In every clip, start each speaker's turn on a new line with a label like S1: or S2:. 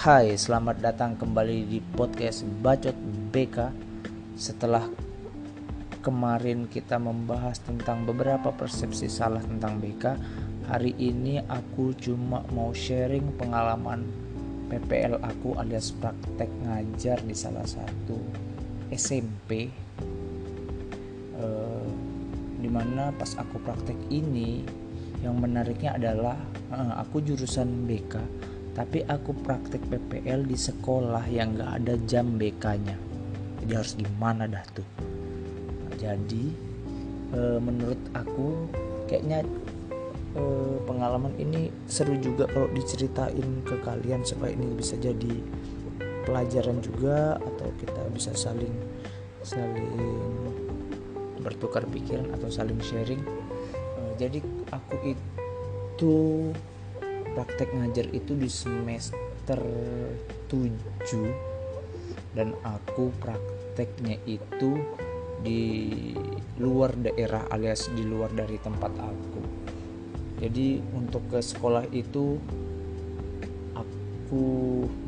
S1: Hai, selamat datang kembali di podcast Bacot BK. Setelah kemarin kita membahas tentang beberapa persepsi salah tentang BK, hari ini aku cuma mau sharing pengalaman PPL aku alias praktek ngajar di salah satu SMP, dimana pas aku praktek ini yang menariknya adalah aku jurusan BK, tapi aku praktek PPL di sekolah yang gak ada jam BK-nya. Jadi harus gimana dah tuh. Jadi menurut aku kayaknya pengalaman ini seru juga kalau diceritain ke kalian, supaya ini bisa jadi pelajaran juga, atau kita bisa saling bertukar pikiran atau saling sharing. Jadi aku itu praktek ngajar itu di semester 7, dan aku prakteknya itu di luar daerah alias di luar dari tempat aku. Jadi untuk ke sekolah itu aku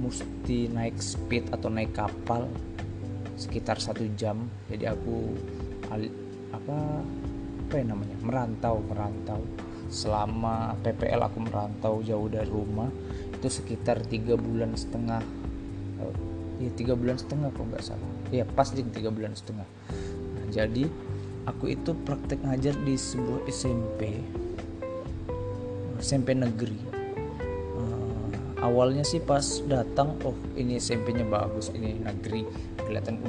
S1: mesti naik speed atau naik kapal sekitar 1 jam. Jadi aku merantau selama PPL. Aku merantau jauh dari rumah itu sekitar 3,5 bulan. 3,5 bulan kalau nggak salah, ya pas di 3,5 bulan. Nah, jadi aku itu praktek ngajar di sebuah SMP negeri. Awalnya sih pas datang, ini SMP-nya bagus, ini negeri, kelihatan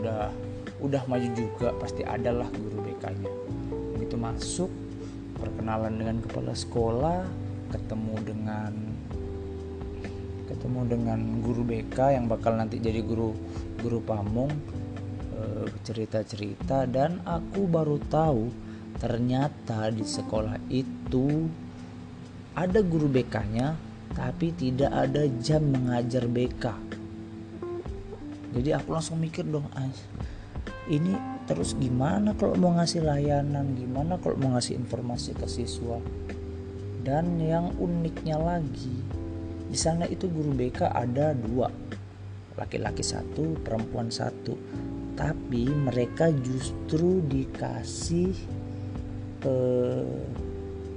S1: udah maju juga, pasti adalah guru BK-nya. Begitu masuk, perkenalan dengan kepala sekolah, ketemu dengan guru BK yang bakal nanti jadi guru pamong, cerita-cerita, dan aku baru tahu ternyata di sekolah itu ada guru BK-nya tapi tidak ada jam mengajar BK. Jadi aku langsung mikir dong, ini terus gimana kalau mau ngasih layanan, gimana kalau mau ngasih informasi ke siswa. Dan yang uniknya lagi, di sana itu guru BK ada 2, laki-laki 1, perempuan 1. Tapi mereka justru dikasih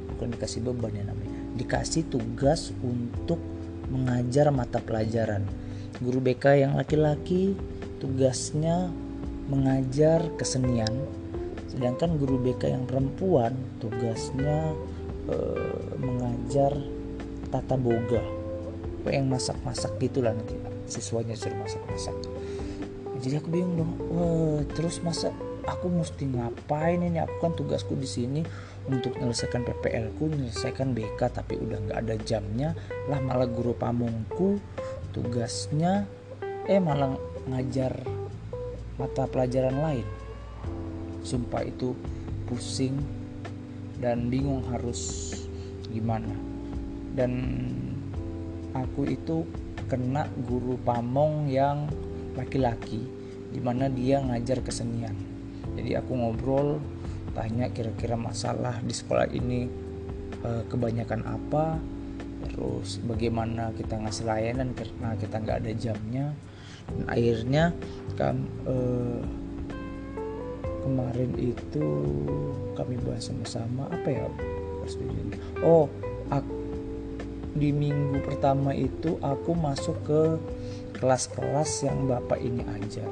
S1: bukan dikasih beban ya namanya, dikasih tugas untuk mengajar mata pelajaran. Guru BK yang laki-laki tugasnya mengajar kesenian, sedangkan guru BK yang perempuan tugasnya mengajar tata boga, yang masak-masak gitulah, nanti siswanya suruh masak-masak. Jadi aku bingung dong, terus masa aku mesti ngapain ini? Aku kan tugasku di sini untuk menyelesaikan PPL ku, menyelesaikan BK, tapi udah nggak ada jamnya lah. Malah guru pamongku tugasnya malah ngajar mata pelajaran lain. Sumpah itu pusing dan bingung harus gimana. Dan aku itu kena guru pamong yang laki-laki, dimana dia ngajar kesenian. Jadi aku ngobrol, tanya kira-kira masalah di sekolah ini kebanyakan apa, terus bagaimana kita ngasih layanan karena kita nggak ada jamnya. Dan akhirnya kemarin itu kami bahas sama-sama di minggu pertama itu aku masuk ke kelas-kelas yang bapak ini ajar.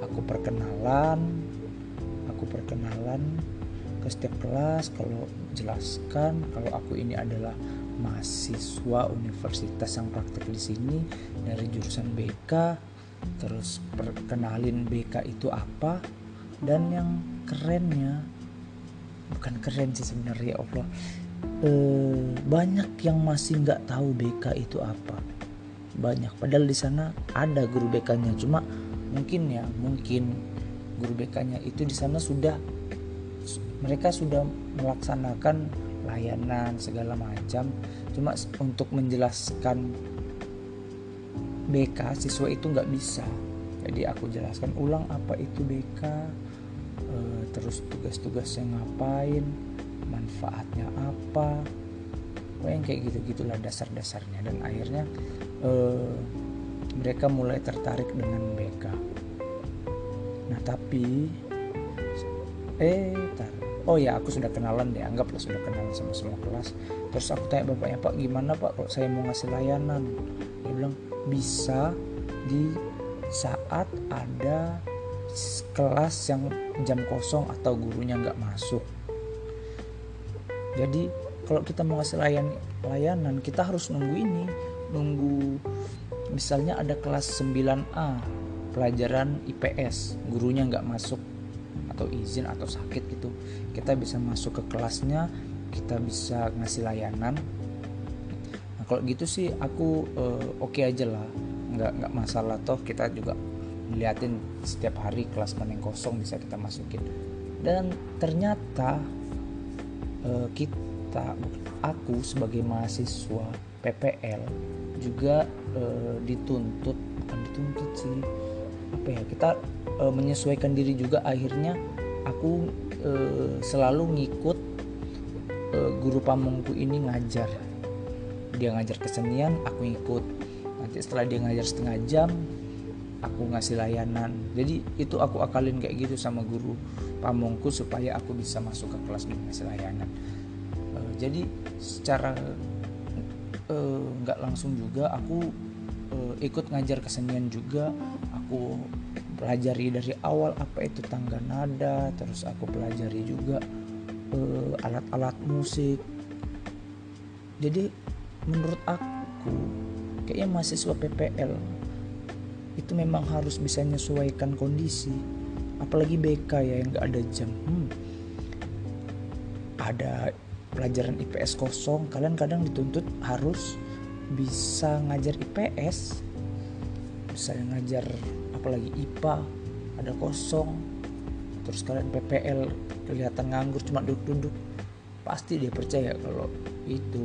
S1: Aku perkenalan ke setiap kelas, kalau jelaskan kalau aku ini adalah mahasiswa universitas yang praktek di sini dari jurusan BK, terus perkenalin BK itu apa. Dan yang kerennya, bukan keren sih sebenarnya, ya Allah, banyak yang masih nggak tahu BK itu apa. Banyak, padahal di sana ada guru BK-nya, cuma mungkin guru BK-nya itu di sana mereka sudah melaksanakan layanan segala macam, cuma untuk menjelaskan BK siswa itu nggak bisa. Jadi aku jelaskan ulang apa itu BK, terus tugas-tugasnya ngapain, manfaatnya apa, yang kayak gitu-gitulah dasar-dasarnya. Dan akhirnya mereka mulai tertarik dengan BK. Nah tapi aku sudah kenalan deh, anggaplah sudah kenalan sama semua kelas. Terus aku tanya bapaknya, Pak gimana Pak kalau saya mau ngasih layanan? Dia bilang bisa di saat ada kelas yang jam kosong atau gurunya nggak masuk. Jadi kalau kita mau ngasih layanan kita harus nunggu misalnya ada kelas 9A pelajaran IPS, gurunya nggak masuk atau izin atau sakit gitu, kita bisa masuk ke kelasnya, kita bisa ngasih layanan. Nah kalau gitu sih aku oke aja lah, nggak masalah, toh kita juga ngeliatin setiap hari kelas mana yang kosong bisa kita masukin. Dan ternyata aku sebagai mahasiswa PPL juga bukan dituntut sih, kita menyesuaikan diri juga. Akhirnya aku selalu ngikut guru pamongku ini ngajar. Dia ngajar kesenian, aku ikut. Nanti setelah dia ngajar setengah jam, aku ngasih layanan. Jadi itu aku akalin kayak gitu sama guru pamongku supaya aku bisa masuk ke kelas dan ngasih layanan. Jadi secara nggak langsung juga aku ikut ngajar kesenian juga. Aku pelajari dari awal apa itu tangga nada, terus aku pelajari juga alat-alat musik. Jadi menurut aku kayaknya mahasiswa PPL itu memang harus bisa menyesuaikan kondisi, apalagi BK ya yang nggak ada jam. Ada pelajaran IPS kosong, kalian kadang dituntut harus bisa ngajar IPS, bisa ngajar apalagi IPA ada kosong. Terus kalian PPL kelihatan nganggur cuma duduk-duduk, pasti dia percaya kalau itu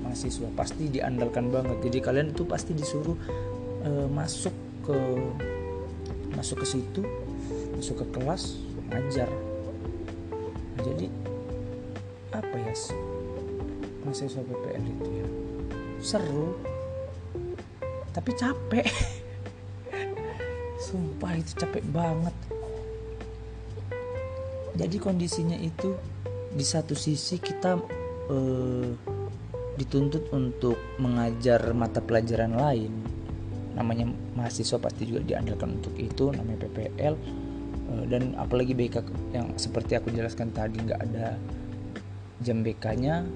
S1: mahasiswa pasti diandalkan banget. Jadi kalian itu pasti disuruh masuk ke situ, masuk ke kelas ngajar. Nah, jadi apa ya mahasiswa PPL itu ya seru tapi capek. Sumpah itu capek banget. Jadi kondisinya itu di satu sisi kita dituntut untuk mengajar mata pelajaran lain, namanya mahasiswa pasti juga diandalkan untuk itu, namanya PPL. Dan apalagi BK yang seperti aku jelaskan tadi nggak ada jam BK-nya,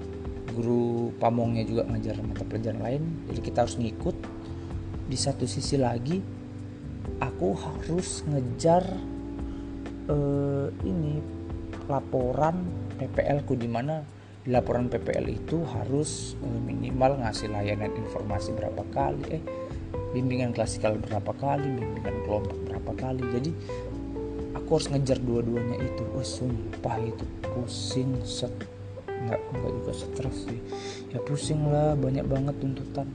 S1: guru pamongnya juga ngajar mata pelajaran lain, jadi kita harus ngikut. Di satu sisi lagi aku harus ngejar laporan PPL ku, dimana di laporan PPL itu harus minimal ngasih layanan informasi berapa kali, bimbingan klasikal berapa kali, bimbingan kelompok berapa kali. Jadi aku harus ngejar dua-duanya itu. Sumpah itu pusing, enggak juga stres sih ya, pusing lah, banyak banget tuntutan.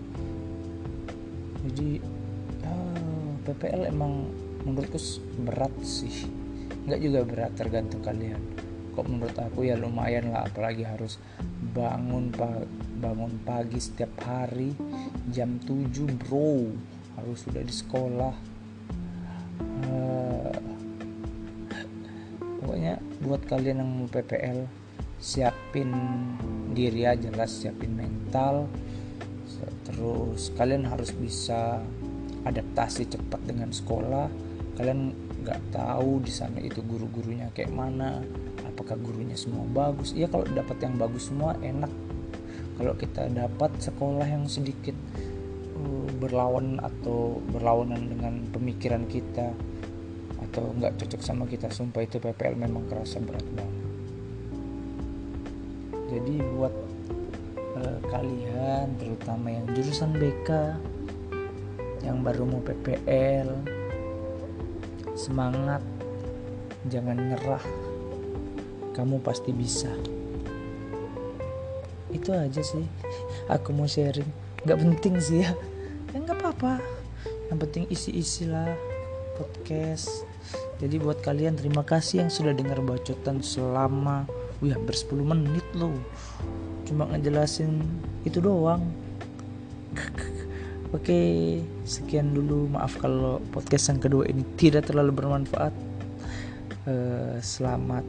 S1: Jadi PPL emang menurutku berat sih, enggak juga berat, tergantung kalian. Kok menurut aku ya lumayan lah, apalagi harus bangun pagi setiap hari jam 7 bro, harus sudah di sekolah. Pokoknya buat kalian yang mau PPL, siapin diri aja lah, siapin mental. Terus kalian harus bisa adaptasi cepat dengan sekolah. Kalian nggak tahu di sana itu guru-gurunya kayak mana, apakah gurunya semua bagus. Iya, kalau dapat yang bagus semua enak. Kalau kita dapat sekolah yang sedikit berlawanan dengan pemikiran kita atau nggak cocok sama kita, sumpah itu PPL memang kerasa berat banget. Jadi buat kalian terutama yang jurusan BK yang baru mau PPL, semangat, jangan nyerah, kamu pasti bisa. Itu aja sih aku mau sharing, nggak penting sih ya nggak apa-apa, yang penting isi-isi lah podcast. Jadi buat kalian terima kasih yang sudah dengar bacotan selama hampir 10 menit loh, cuma ngejelasin itu doang. Oke, sekian dulu. Maaf kalau podcast yang kedua ini tidak terlalu bermanfaat. Selamat